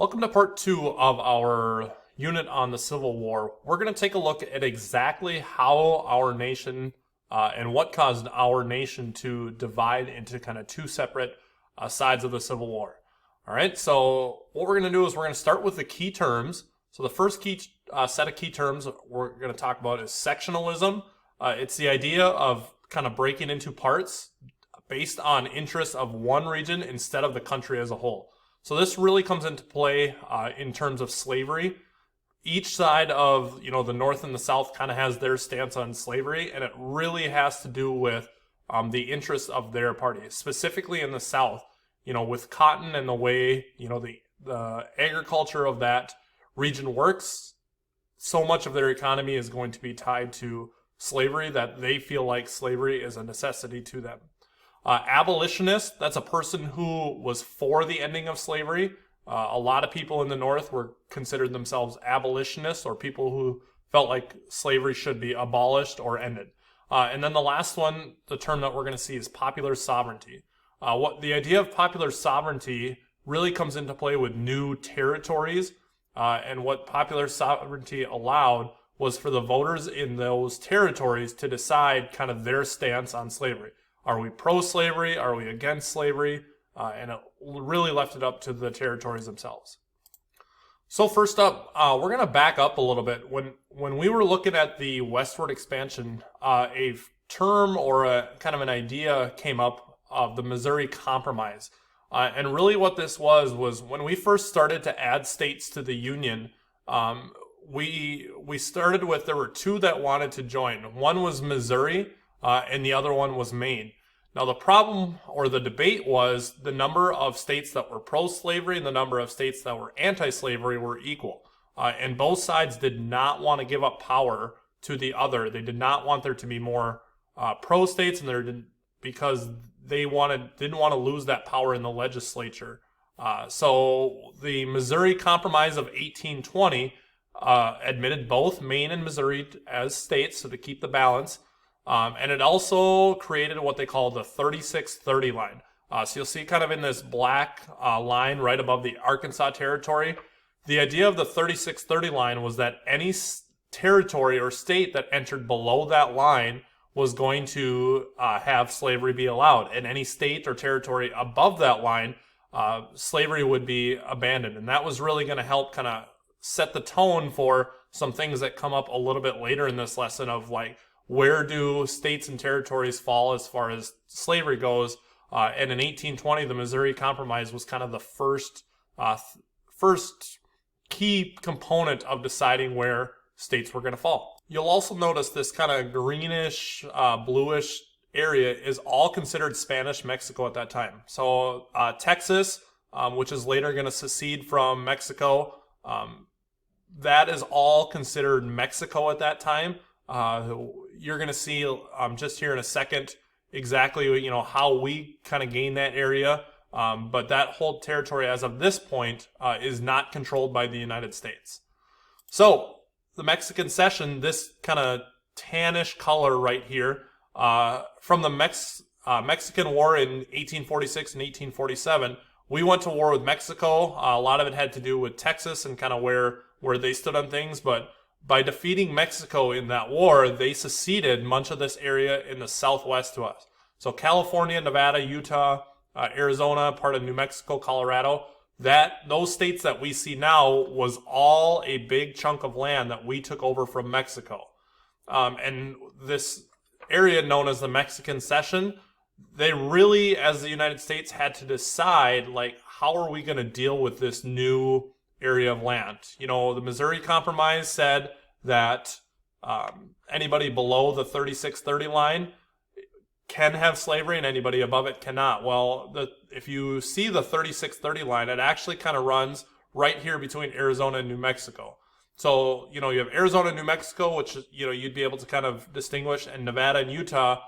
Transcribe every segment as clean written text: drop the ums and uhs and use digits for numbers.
Welcome to part 2 of our unit on the Civil War. We're going to take a look at exactly how our nation and what caused our nation to divide into kind of two separate sides of the Civil War. All right, so what we're going to do is we're going to start with the key terms. So the first key set of key terms we're going to talk about is sectionalism. It's the idea of kind of breaking into parts based on interests of one region instead of the country as a whole. So this really comes into play in terms of slavery. Each side of, the North and the South kind of has their stance on slavery, and it really has to do with the interests of their party, specifically in the South, with cotton and the way, the agriculture of that region works. So much of their economy is going to be tied to slavery that they feel like slavery is a necessity to them. Abolitionist, that's a person who was for the ending of slavery. A lot of people in the North were considered themselves abolitionists, or people who felt like slavery should be abolished or ended. And then the last one, the term that we're going to see, is popular sovereignty. What the idea of popular sovereignty really comes into play with new territories, and what popular sovereignty allowed was for the voters in those territories to decide kind of their stance on slavery. Are we pro-slavery? Are we against slavery? And it really left it up to the territories themselves. So first up, we're going to back up a little bit. When we were looking at the westward expansion, a term or a kind of an idea came up of the Missouri Compromise. And really what this was when we first started to add states to the Union, we started with, there were two that wanted to join. One was Missouri, and the other one was Maine. Now the problem or the debate was the number of states that were pro-slavery and the number of states that were anti-slavery were equal. And both sides did not want to give up power to the other. They did not want there to be more pro-states, and because they didn't want to lose that power in the legislature. So the Missouri Compromise of 1820 admitted both Maine and Missouri as states, so to keep the balance. And it also created what they call the 36-30 line. So you'll see kind of in this black line right above the Arkansas territory. The idea of the 36-30 line was that any territory or state that entered below that line was going to have slavery be allowed. And any state or territory above that line, slavery would be abandoned. And that was really going to help kind of set the tone for some things that come up a little bit later in this lesson of like, where do states and territories fall as far as slavery goes? And in 1820, the Missouri Compromise was kind of the first key component of deciding where states were going to fall. You'll also notice this kind of greenish, bluish area is all considered Spanish Mexico at that time. So Texas, which is later going to secede from Mexico, that is all considered Mexico at that time. You're going to see just here in a second exactly how we kind of gain that area, but that whole territory as of this point is not controlled by the United States. So the Mexican Cession, this kind of tannish color right here, from the Mexican War in 1846 and 1847, we went to war with Mexico. A lot of it had to do with Texas and kind of where they stood on things, but by defeating Mexico in that war, they seceded much of this area in the southwest to us. So California, Nevada, Utah, Arizona, part of New Mexico, Colorado, those states that we see now was all a big chunk of land that we took over from Mexico. And this area known as the Mexican Cession, they really, as the United States, had to decide, like, how are we going to deal with this new area of land? The Missouri Compromise said that anybody below the 36-30 line can have slavery and anybody above it cannot. Well, if you see the 36-30 line, it actually kind of runs right here between Arizona and New Mexico. So, you have Arizona and New Mexico, which, you'd be able to kind of distinguish, and Nevada and Utah,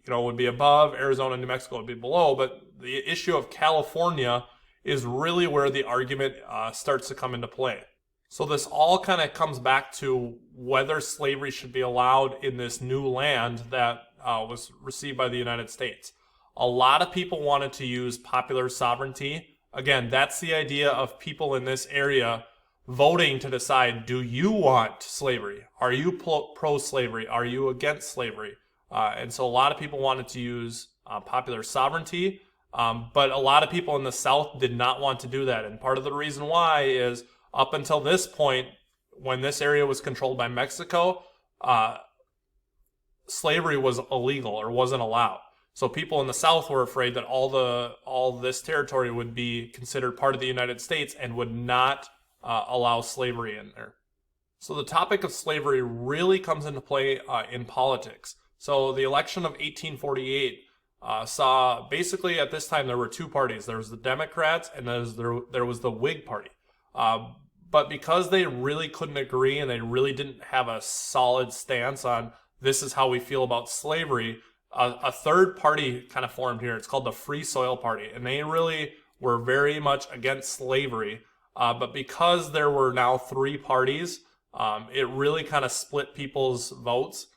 would be above, Arizona and New Mexico would be below. But the issue of California is really where the argument starts to come into play. So this all kind of comes back to whether slavery should be allowed in this new land that was received by the United States. A lot of people wanted to use popular sovereignty Again, that's the idea of people in this area voting to decide, do you want slavery? Are you pro-slavery? Are you against slavery? And so a lot of people wanted to use popular sovereignty, but a lot of people in the South did not want to do that. And part of the reason why is up until this point, when this area was controlled by Mexico, slavery was illegal or wasn't allowed. So people in the South were afraid that all this territory would be considered part of the United States and would not allow slavery in there. So the topic of slavery really comes into play in politics. So the election of 1848 saw, basically at this time there were two parties. There was the Democrats and there was the Whig Party. But because they really couldn't agree and they really didn't have a solid stance on this is how we feel about slavery, a third party kind of formed here. It's called the Free Soil Party, and they really were very much against slavery. But because there were now three parties, it really kind of split people's votes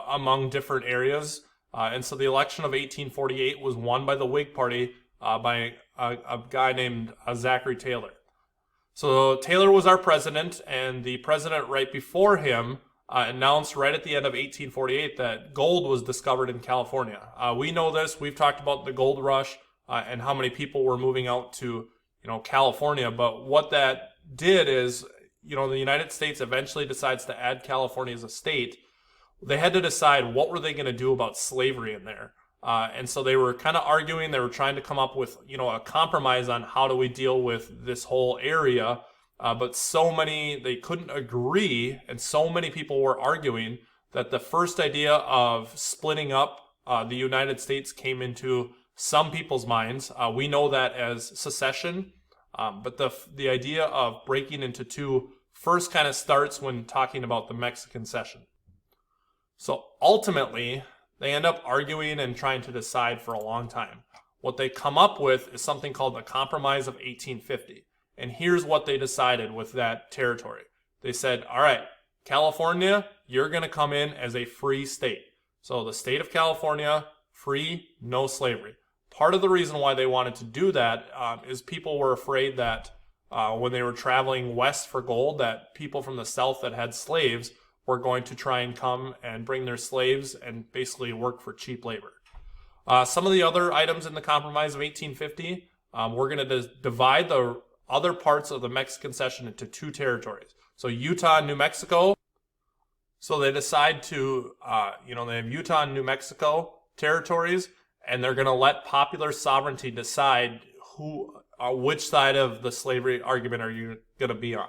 among different areas. And so the election of 1848 was won by the Whig Party by a guy named Zachary Taylor. So Taylor was our president, and the president right before him announced right at the end of 1848 that gold was discovered in California. We know this. We've talked about the gold rush and how many people were moving out to, California. But what that did is, the United States eventually decides to add California as a state. They had to decide what were they going to do about slavery in there. And so they were kind of arguing. They were trying to come up with, a compromise on how do we deal with this whole area. But they couldn't agree, and so many people were arguing that the first idea of splitting up the United States came into some people's minds. We know that as secession, but the idea of breaking into two first kind of starts when talking about the Mexican Cession. So ultimately, they end up arguing and trying to decide for a long time. What they come up with is something called the Compromise of 1850. And here's what they decided with that territory. They said, all right, California, you're going to come in as a free state. So the state of California, free, no slavery. Part of the reason why they wanted to do that is people were afraid that when they were traveling west for gold, that people from the South that had slaves were going to try and come and bring their slaves and basically work for cheap labor. Some of the other items in the Compromise of 1850, we're going to divide the other parts of the Mexican Cession into two territories. So Utah and New Mexico. So they decide to, they have Utah and New Mexico territories, and they're going to let popular sovereignty decide which side of the slavery argument are you going to be on.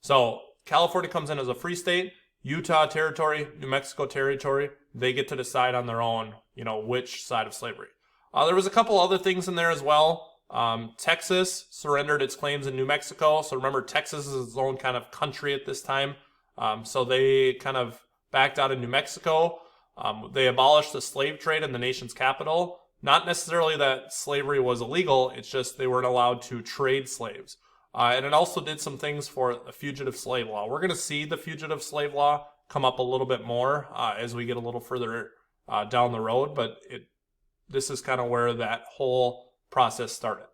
So California comes in as a free state, Utah territory, New Mexico territory. They get to decide on their own, which side of slavery. There was a couple other things in there as well. Texas surrendered its claims in New Mexico. So remember, Texas is its own kind of country at this time. So they kind of backed out in New Mexico. They abolished the slave trade in the nation's capital. Not necessarily that slavery was illegal. It's just they weren't allowed to trade slaves. And it also did some things for the fugitive slave law. We're going to see the fugitive slave law come up a little bit more as we get a little further down the road. But this is kind of where that whole process started.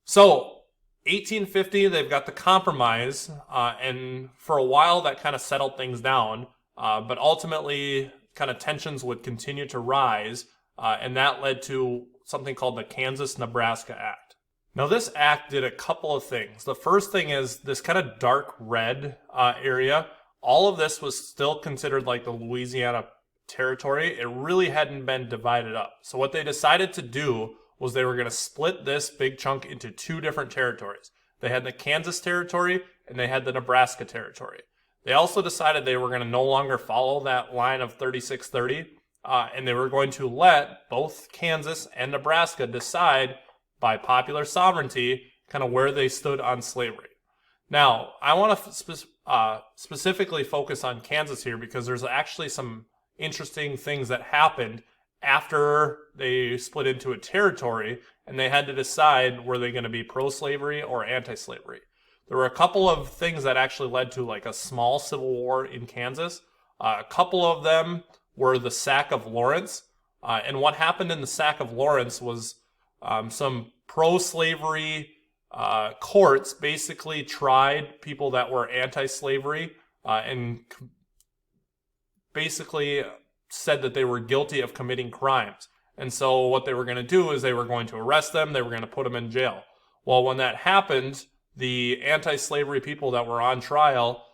So 1850, they've got the Compromise, and for a while that kind of settled things down, but ultimately kind of tensions would continue to rise, and that led to something called the Kansas-Nebraska Act. Now this act did a couple of things. The first thing is this kind of dark red area. All of this was still considered like the Louisiana territory. It really hadn't been divided up. So what they decided to do was they were going to split this big chunk into two different territories. They had the Kansas territory and they had the Nebraska territory. They also decided they were going to no longer follow that line of 3630, and they were going to let both Kansas and Nebraska decide by popular sovereignty kind of where they stood on slavery. Now, I want to specifically focus on Kansas here because there's actually some interesting things that happened after they split into a territory and they had to decide were they going to be pro-slavery or anti-slavery. There were a couple of things that actually led to like a small civil war in Kansas. A couple of them were the sack of Lawrence. And what happened in the sack of Lawrence was some pro-slavery courts basically tried people that were anti-slavery and basically said that they were guilty of committing crimes. And so what they were going to do is they were going to arrest them, they were going to put them in jail. Well, when that happened, the anti-slavery people that were on trial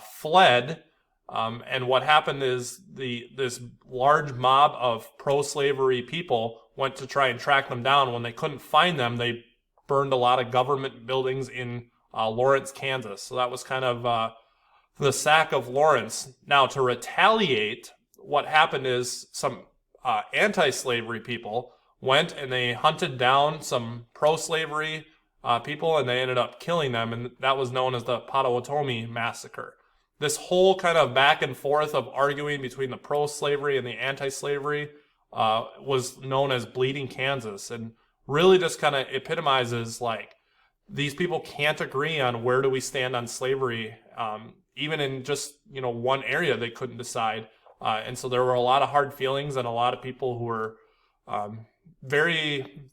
fled, and what happened is this large mob of pro-slavery people went to try and track them down. When they couldn't find them, they burned a lot of government buildings in Lawrence, Kansas. So that was kind of the sack of Lawrence. Now, to retaliate, what happened is some anti-slavery people went and they hunted down some pro-slavery people, and they ended up killing them, and that was known as the Potawatomi Massacre. This whole kind of back and forth of arguing between the pro-slavery and the anti-slavery was known as Bleeding Kansas, and really just kind of epitomizes like these people can't agree on where do we stand on slavery. Even in just one area they couldn't decide, and so there were a lot of hard feelings and a lot of people who were very,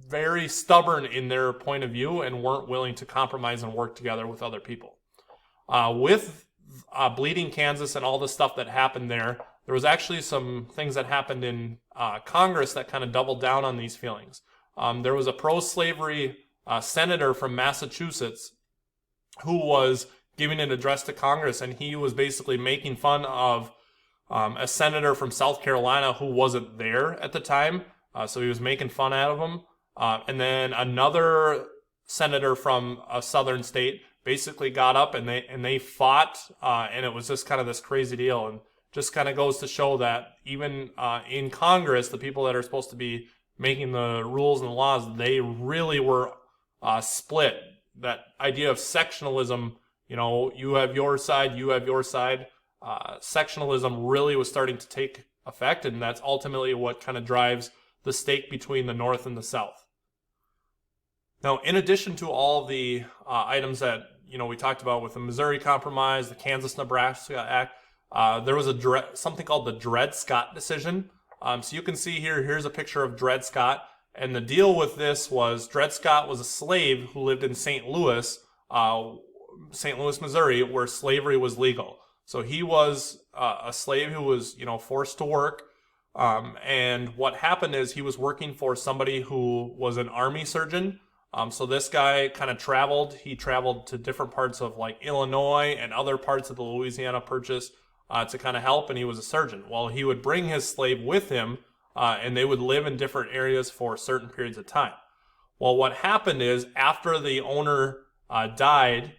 very stubborn in their point of view and weren't willing to compromise and work together with other people. With Bleeding Kansas and all the stuff that happened there was actually some things that happened in Congress that kind of doubled down on these feelings. There was a pro-slavery senator from Massachusetts who was giving an address to Congress, and he was basically making fun of a senator from South Carolina who wasn't there at the time. So he was making fun out of him. And then another senator from a southern state basically got up and they fought, and it was just kind of this crazy deal, and just kind of goes to show that even in Congress, the people that are supposed to be making the rules and the laws, they really were split. That idea of sectionalism, you have your side, you have your side. Sectionalism really was starting to take effect, and that's ultimately what kind of drives the stake between the North and the South. Now, in addition to all the items that we talked about with the Missouri Compromise, the Kansas-Nebraska Act, there was something called the Dred Scott decision. So you can see here's a picture of Dred Scott, and the deal with this was Dred Scott was a slave who lived in St. Louis, Missouri, where slavery was legal. So he was a slave who was forced to work. And what happened is he was working for somebody who was an army surgeon. So this guy kind of traveled. He traveled to different parts of like Illinois and other parts of the Louisiana Purchase to kind of help, and he was a surgeon. Well, he would bring his slave with him, and they would live in different areas for certain periods of time. Well, what happened is after the owner died,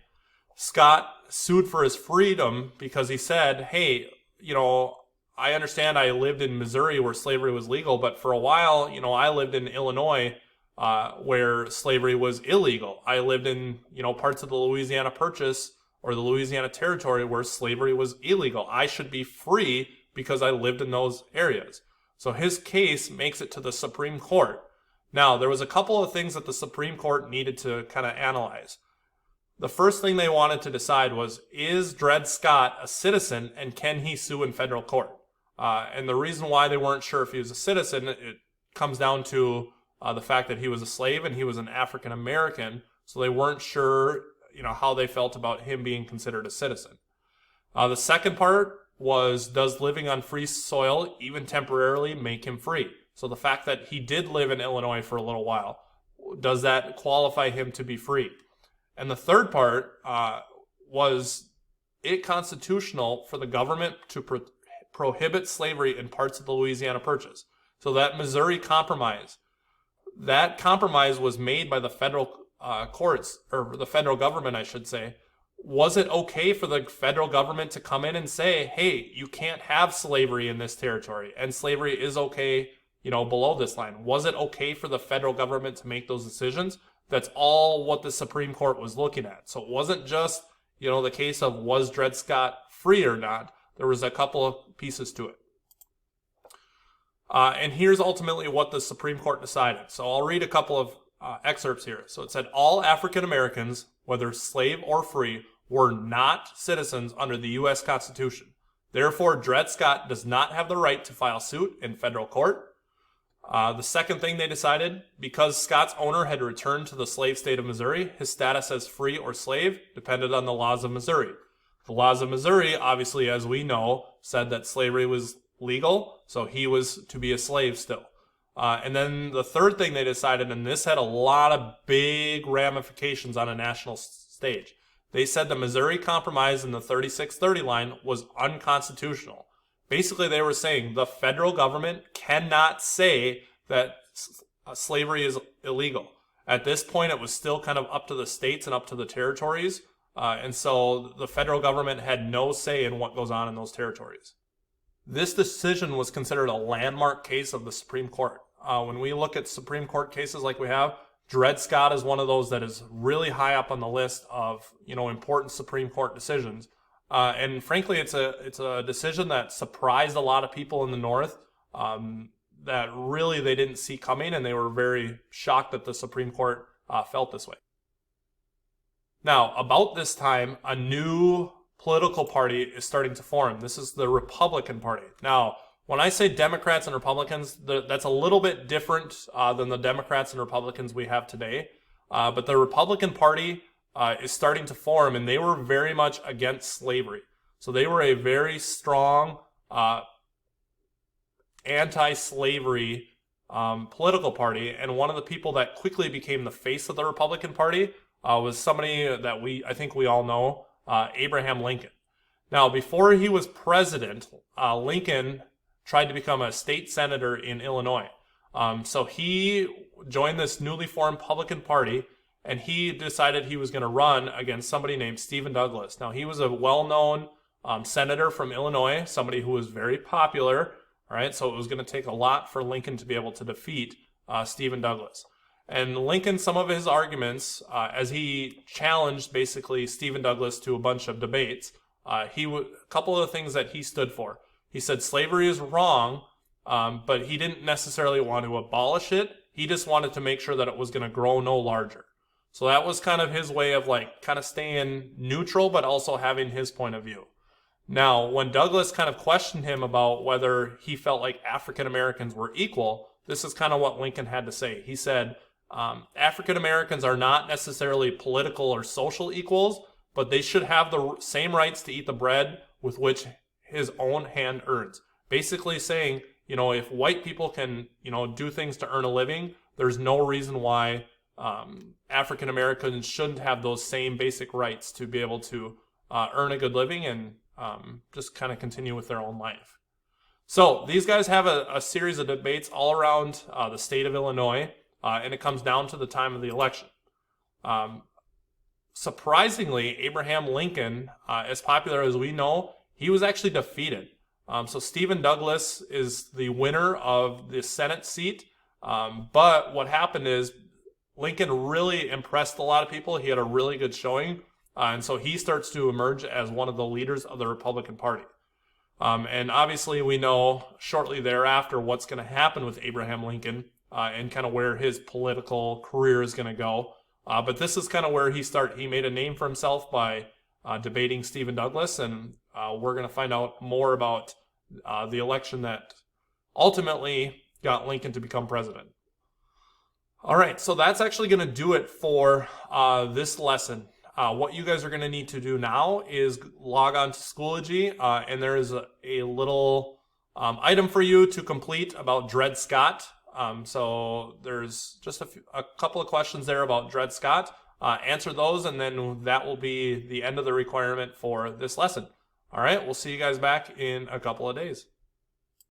Scott sued for his freedom because he said, hey, I understand I lived in Missouri where slavery was legal, but for a while, I lived in Illinois where slavery was illegal. I lived in, parts of the Louisiana Purchase or the Louisiana Territory where slavery was illegal. I should be free because I lived in those areas. So his case makes it to the Supreme Court. Now, there was a couple of things that the Supreme Court needed to kind of analyze. The first thing they wanted to decide was, is Dred Scott a citizen and can he sue in federal court? And the reason why they weren't sure if he was a citizen, it comes down to the fact that he was a slave and he was an African American. So they weren't sure, how they felt about him being considered a citizen. The second part was, does living on free soil, even temporarily, make him free? So the fact that he did live in Illinois for a little while, does that qualify him to be free? And the third part was it constitutional for the government to prohibit slavery in parts of the Louisiana Purchase? So that Missouri Compromise, that compromise was made by the federal courts, or the federal government, I should say. Was it okay for the federal government to come in and say, hey, you can't have slavery in this territory, and slavery is okay, below this line? Was it okay for the federal government to make those decisions? That's all what the Supreme Court was looking at. So it wasn't just, the case of was Dred Scott free or not. There was a couple of pieces to it. And here's ultimately what the Supreme Court decided. So I'll read a couple of excerpts here. So it said, all African Americans, whether slave or free, were not citizens under the U.S. Constitution. Therefore, Dred Scott does not have the right to file suit in federal court. The second thing they decided, because Scott's owner had returned to the slave state of Missouri, his status as free or slave depended on the laws of Missouri. The laws of Missouri, obviously, as we know, said that slavery was legal, so he was to be a slave still. And then the third thing they decided, and this had a lot of big ramifications on a national stage, they said the Missouri Compromise in the 3630 line was unconstitutional. Basically, they were saying the federal government cannot say that slavery is illegal. At this point, it was still kind of up to the states and up to the territories. And so the federal government had no say in what goes on in those territories. This decision was considered a landmark case of the Supreme Court. When we look at Supreme Court cases like we have, Dred Scott is one of those that is really high up on the list of, important Supreme Court decisions. And frankly, it's a decision that surprised a lot of people in the North that really they didn't see coming, and they were very shocked that the Supreme Court felt this way. Now, about this time, a new political party is starting to form. This is the Republican Party. Now, when I say Democrats and Republicans, that's a little bit different than the Democrats and Republicans we have today. But the Republican Party is starting to form, and they were very much against slavery. So they were a very strong anti-slavery political party, and one of the people that quickly became the face of the Republican Party was somebody that I think we all know, Abraham Lincoln. Now, before he was president, Lincoln tried to become a state senator in Illinois. So he joined this newly formed Republican Party, and he decided he was going to run against somebody named Stephen Douglas. Now, he was a well-known senator from Illinois, somebody who was very popular, all right? So it was going to take a lot for Lincoln to be able to defeat Stephen Douglas. And Lincoln, some of his arguments, as he challenged basically Stephen Douglas to a bunch of debates, a couple of the things that he stood for. He said slavery is wrong, but he didn't necessarily want to abolish it. He just wanted to make sure that it was going to grow no larger. So that was kind of his way of kind of staying neutral, but also having his point of view. Now, when Douglas kind of questioned him about whether he felt like African Americans were equal, this is kind of what Lincoln had to say. He said, African Americans are not necessarily political or social equals, but they should have the same rights to eat the bread with which his own hand earns. Basically saying, if white people can, do things to earn a living, there's no reason why African Americans shouldn't have those same basic rights to be able to earn a good living and just kind of continue with their own life. So these guys have a series of debates all around the state of Illinois, and it comes down to the time of the election. Surprisingly, Abraham Lincoln, as popular as we know, he was actually defeated. So Stephen Douglas is the winner of the Senate seat, but what happened is Lincoln really impressed a lot of people. He had a really good showing, and so he starts to emerge as one of the leaders of the Republican Party. And obviously we know shortly thereafter what's going to happen with Abraham Lincoln and kind of where his political career is going to go. But this is kind of where he made a name for himself by debating Stephen Douglas, and we're going to find out more about the election that ultimately got Lincoln to become president. All right, so that's actually going to do it for this lesson. What you guys are going to need to do now is log on to Schoology, and there is a little item for you to complete about Dred Scott. So there's just a couple of questions there about Dred Scott. Answer those, and then that will be the end of the requirement for this lesson. All right, we'll see you guys back in a couple of days.